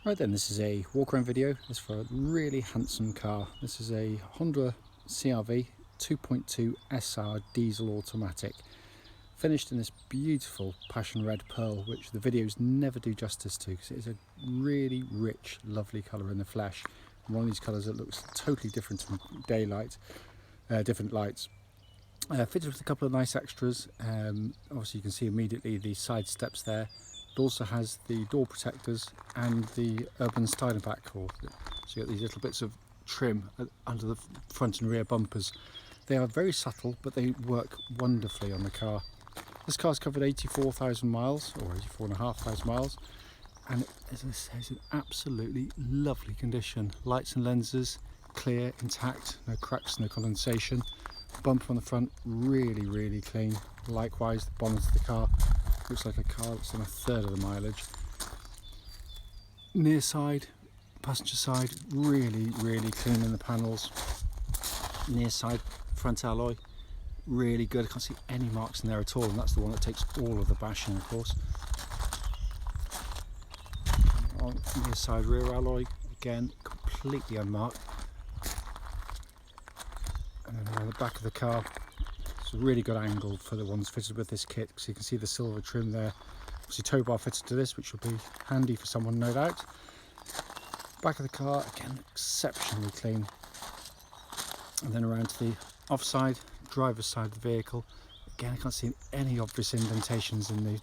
Right then, this is a walk around video. This is for a really handsome car. This is a Honda CR-V 2.2 SR diesel automatic, finished in this beautiful passion red pearl, which the videos never do justice to because it is a really rich, lovely colour in the flesh. And one of these colours that looks totally different from daylight, different lights. Fitted with a couple of nice extras. Obviously you can see immediately the side steps there. It also has the door protectors and the urban styler back, so you get these little bits of trim under the front and rear bumpers. They are very subtle, but they work wonderfully on the car. This car's covered 84,000 miles, or 84,500 miles, and as I say, it's in absolutely lovely condition. Lights and lenses, clear, intact, no cracks, no condensation. Bumper on the front, really clean. Likewise, the bonnet of the car looks like a car that's on a third of the mileage. Near side, passenger side, really clean in the panels. Near side, front alloy, really good. I can't see any marks in there at all, and that's the one that takes all of the bashing, of course. On near side, rear alloy, again, completely unmarked. And then around the back of the car, it's a really good angle for the ones fitted with this kit, so you can see the silver trim there. Obviously tow bar fitted to this, which will be handy for someone, no doubt. Back of the car, again, exceptionally clean. And then around to the offside, driver's side of the vehicle. Again, I can't see any obvious indentations in the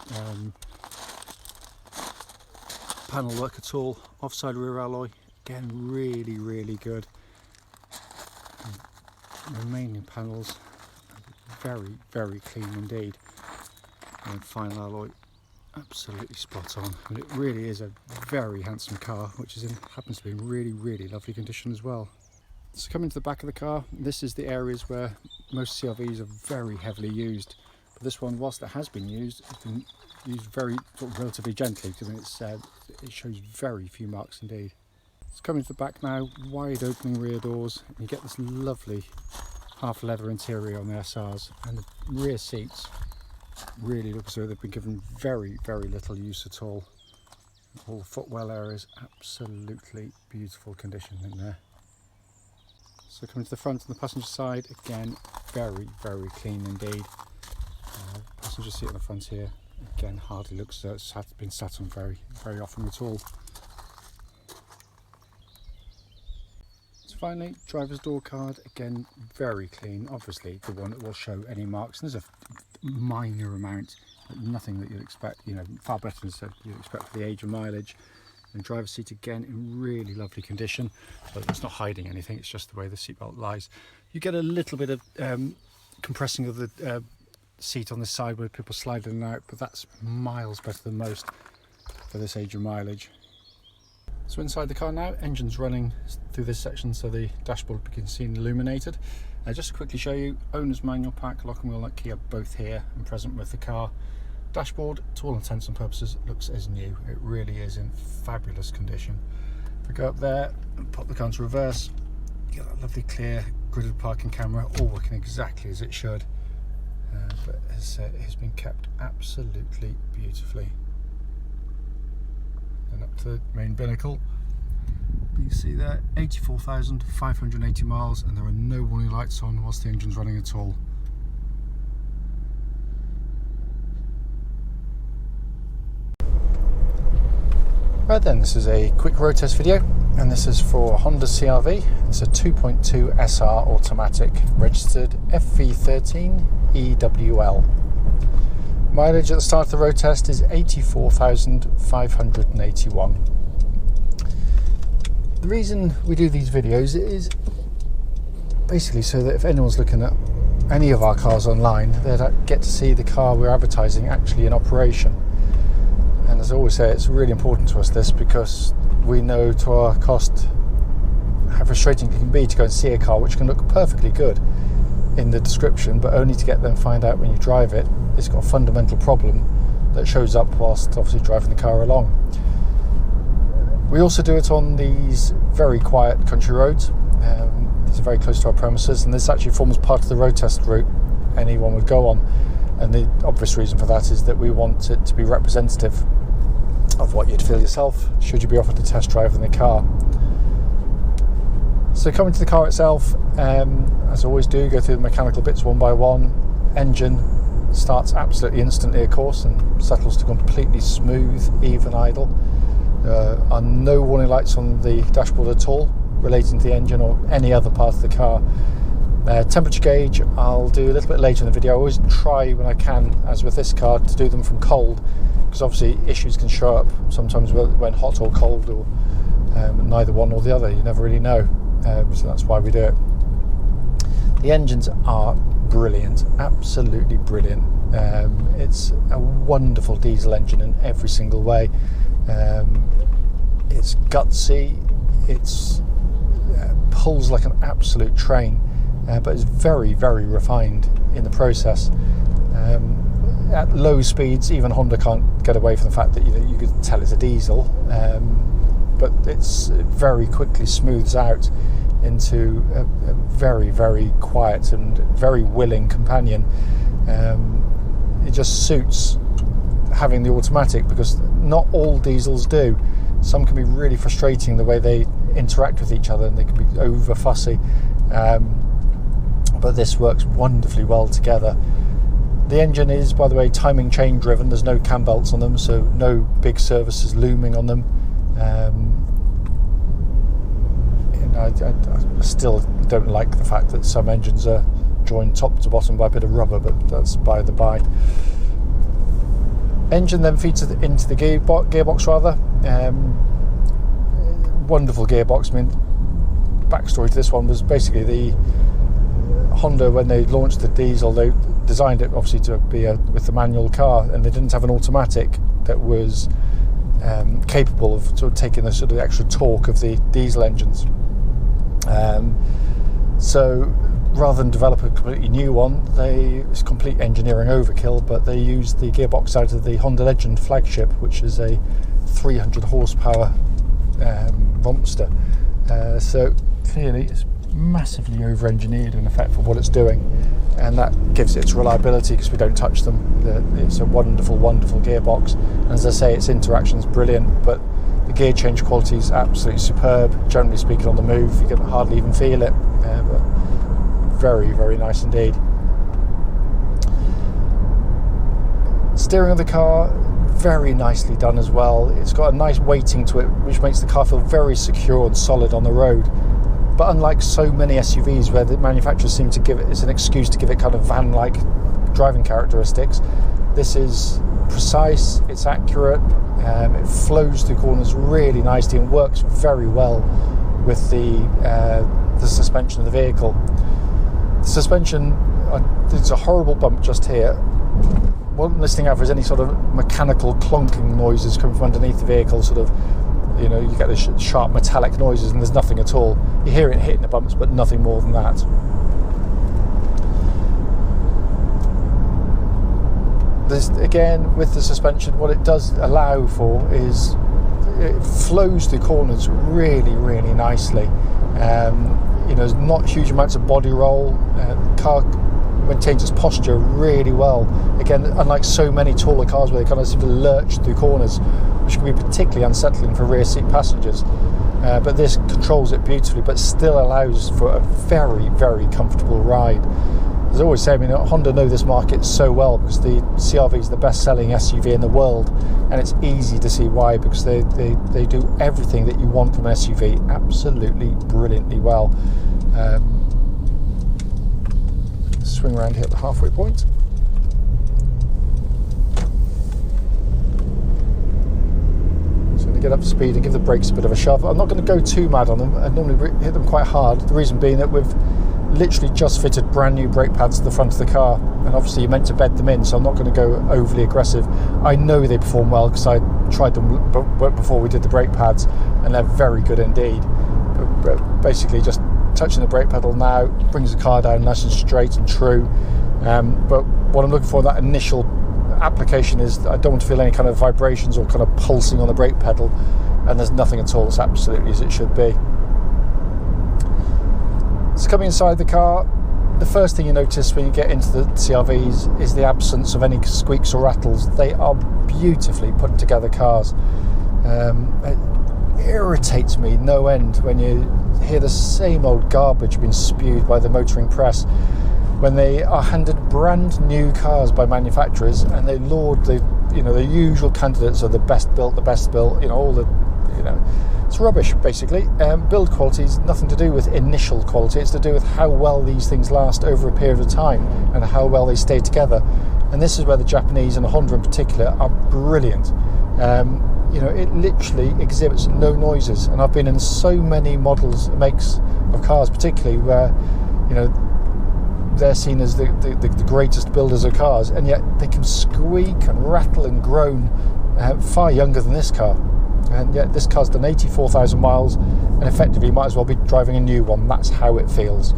panel work at all. Offside rear alloy, again, really good. Remaining panels, very clean indeed. And final alloy, absolutely spot on. And it really is a very handsome car, which happens to be in really lovely condition as well. So coming to the back of the car, this is the areas where most CR-Vs are very heavily used. But this one, whilst it has been used, it's been used very relatively gently, because it shows very few marks indeed. So coming to the back now, wide opening rear doors, and you get this lovely half leather interior on the SRs, and the rear seats really look as though they've been given very little use at all. All the footwell areas, absolutely beautiful condition in there. So coming to the front and the passenger side, again, very clean indeed. Passenger seat on the front here, again, hardly looks as though it's been sat on very often at all. Finally, driver's door card, again, very clean. Obviously the one that will show any marks, and there's a minor amount, but nothing that you'd expect, far better than you'd expect for the age and mileage. And driver's seat, again, in really lovely condition, but it's not hiding anything, it's just the way the seatbelt lies. You get a little bit of compressing of the seat on this side where people slide in and out, but that's miles better than most for this age and mileage. So inside the car now, engine's running through this section, so the dashboard can be seen illuminated. Just to quickly show you, owner's manual pack, lock and wheel nut key are both here and present with the car. Dashboard, to all intents and purposes, looks as new. It really is in fabulous condition. If we go up there and pop the car into reverse, you get that lovely clear gridded parking camera, all working exactly as it should. But as it has been kept absolutely beautifully. And up to the main binnacle, you can see there 84,580 miles, and there are no warning lights on whilst the engine's running at all. Right then, this is a quick road test video, and this is for Honda CR-V. It's a 2.2 SR automatic, registered FV13EWL. Mileage at the start of the road test is 84,581. The reason we do these videos is basically so that if anyone's looking at any of our cars online, they'd get to see the car we're advertising actually in operation. And as I always say, it's really important to us, this, because we know to our cost how frustrating it can be to go and see a car which can look perfectly good in the description, but only to get them find out when you drive it it's got a fundamental problem that shows up whilst obviously driving the car along. We also do it on these very quiet country roads. These are very close to our premises, and this actually forms part of the road test route anyone would go on. And the obvious reason for that is that we want it to be representative of what you'd feel yourself should you be offered a test drive in the car. So coming to the car itself, as I always do, go through the mechanical bits one by one. Engine starts absolutely instantly, of course, and settles to completely smooth, even idle. There are no warning lights on the dashboard at all relating to the engine or any other part of the car. Temperature gauge I'll do a little bit later in the video. I always try when I can, as with this car, to do them from cold, because obviously issues can show up sometimes when hot or cold, or neither one or the other, you never really know. So that's why we do it. The engines are brilliant, absolutely brilliant. It's a wonderful diesel engine in every single way. It's gutsy, it's pulls like an absolute train, but it's very, very refined in the process. At low speeds, even Honda can't get away from the fact that you could tell it's a diesel, but it's very quickly smooths out into a very, very quiet and very willing companion. It just suits having the automatic, because not all diesels do. Some can be really frustrating the way they interact with each other, and they can be over fussy, but this works wonderfully well together. The engine is, by the way, timing chain driven. There's no cam belts on them, so no big services looming on them. I still don't like the fact that some engines are joined top to bottom by a bit of rubber, but that's by the by. Engine then feeds into the gearbox rather. Wonderful gearbox. I mean, backstory to this one was basically the Honda, when they launched the diesel, they designed it obviously to be with the manual car, and they didn't have an automatic that was capable of sort of taking the sort of extra torque of the diesel engines. So rather than develop a completely new one, it's complete engineering overkill, but they used the gearbox out of the Honda Legend flagship, which is a 300 horsepower monster. So clearly it's massively over-engineered in effect for what it's doing, and that gives it its reliability because we don't touch them. It's a wonderful, wonderful gearbox, and as I say, its interaction's brilliant, but the gear change quality is absolutely superb. Generally speaking, on the move you can hardly even feel it, but very, very nice indeed. Steering of the car, very nicely done as well. It's got a nice weighting to it, which makes the car feel very secure and solid on the road. But unlike so many SUVs where the manufacturers seem to give it as an excuse to give it kind of van-like driving characteristics, this is precise, it's accurate, it flows through corners really nicely and works very well with the suspension of the vehicle. The suspension, there's a horrible bump just here. What I'm listening out for is any sort of mechanical clonking noises coming from underneath the vehicle, sort of, you get the sharp metallic noises, and there's nothing at all. You hear it hitting the bumps, but nothing more than that. This, again, with the suspension, what it does allow for is it flows through corners really, really nicely. There's not huge amounts of body roll. The car maintains its posture really well. Again, unlike so many taller cars where they kind of seem to lurch through corners, which can be particularly unsettling for rear seat passengers. But this controls it beautifully, but still allows for a very, very comfortable ride. As I always say, Honda know this market so well, because the CR-V is the best-selling SUV in the world, and it's easy to see why, because they do everything that you want from an SUV absolutely brilliantly well. Swing around here at the halfway point. So I'm going to get up to speed and give the brakes a bit of a shove. I'm not going to go too mad on them. I normally hit them quite hard. The reason being that we've literally just fitted brand new brake pads to the front of the car, and obviously you're meant to bed them in, so I'm not going to go overly aggressive. I know they perform well because I tried them before we did the brake pads, and they're very good indeed. But basically just touching the brake pedal now brings the car down nice and straight and true, but what I'm looking for in that initial application is I don't want to feel any kind of vibrations or kind of pulsing on the brake pedal, and there's nothing at all. It's absolutely as it should be. So coming inside the car, the first thing you notice when you get into the CR-Vs is the absence of any squeaks or rattles. They are beautifully put together cars. It irritates me no end when you hear the same old garbage being spewed by the motoring press when they are handed brand new cars by manufacturers and they laud the usual candidates are the best built, all the, it's rubbish basically. Build quality is nothing to do with initial quality, it's to do with how well these things last over a period of time and how well they stay together. And this is where the Japanese, and Honda in particular, are brilliant. It literally exhibits no noises, and I've been in so many makes of cars particularly where they're seen as the greatest builders of cars, and yet they can squeak and rattle and groan far younger than this car. And yet this car's done 84,000 miles and effectively might as well be driving a new one. That's how it feels.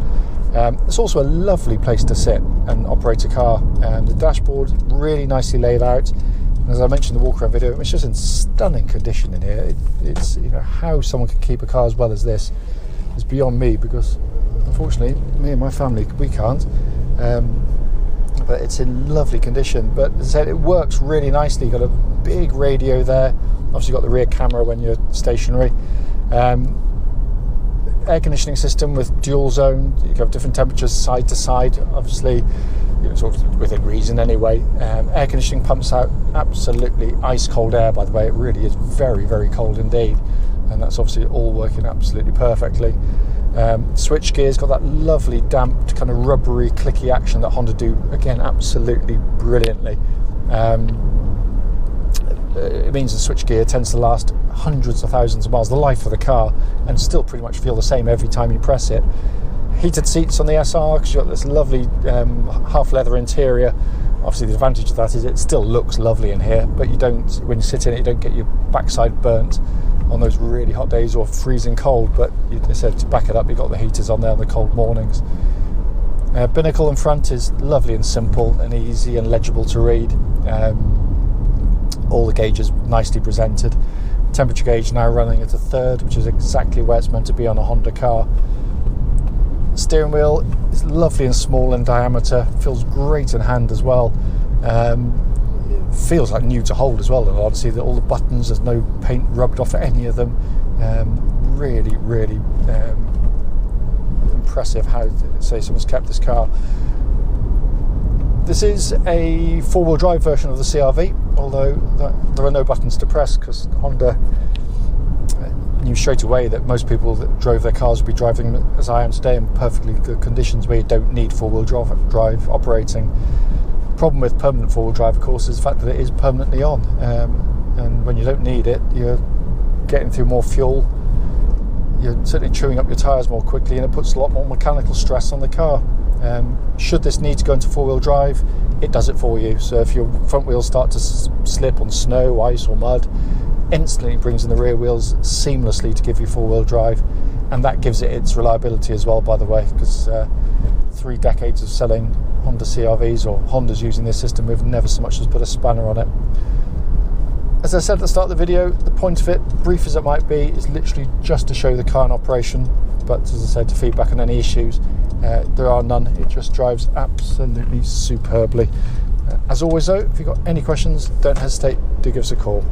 It's also a lovely place to sit and operate a car. The dashboard really nicely laid out. And as I mentioned in the walk-around video, it's just in stunning condition in here. It's how someone can keep a car as well as this is beyond me, because unfortunately me and my family, we can't. But it's in lovely condition. But as I said, it works really nicely. You've got a big radio there. Obviously got the rear camera when you're stationary. Air conditioning system with dual zone. You have different temperatures side to side, obviously sort of within reason anyway. Air conditioning pumps out absolutely ice cold air, by the way. It really is very, very cold indeed, and that's obviously all working absolutely perfectly. Switch gears got that lovely damped kind of rubbery clicky action that Honda do again absolutely brilliantly. It means the switch gear tends to last hundreds of thousands of miles, the life of the car, and still pretty much feel the same every time you press it. Heated seats on the SR, because you've got this lovely half leather interior. Obviously the advantage of that is it still looks lovely in here, but you don't, when you sit in it, you don't get your backside burnt on those really hot days or freezing cold. But you said to back it up, you've got the heaters on there on the cold mornings. Binnacle in front is lovely and simple and easy and legible to read. All the gauges nicely presented. Temperature gauge now running at a third, which is exactly where it's meant to be on a Honda car. Steering wheel is lovely and small in diameter, feels great in hand as well. It feels like new to hold as well, and obviously all the buttons, there's no paint rubbed off at any of them. Really, really impressive how, say, someone's kept this car. This is a four-wheel drive version of the CR-V, although there are no buttons to press, because Honda knew straight away that most people that drove their cars would be driving as I am today in perfectly good conditions where you don't need four-wheel drive operating. Problem with permanent four-wheel drive, of course, is the fact that it is permanently on, and when you don't need it, you're getting through more fuel, you're certainly chewing up your tyres more quickly, and it puts a lot more mechanical stress on the car. Should this need to go into four-wheel drive, it does it for you. So if your front wheels start to slip on snow, ice or mud, instantly brings in the rear wheels seamlessly to give you four-wheel drive, and that gives it its reliability as well, by the way, because 3 decades of selling Honda CR-Vs, or Honda's using this system, we've never so much as put a spanner on it. As I said at the start of the video, the point of it, brief as it might be, is literally just to show the car in operation, but as I said, to feedback on any issues. There are none. It just drives absolutely superbly. As always though, if you've got any questions, don't hesitate, do give us a call.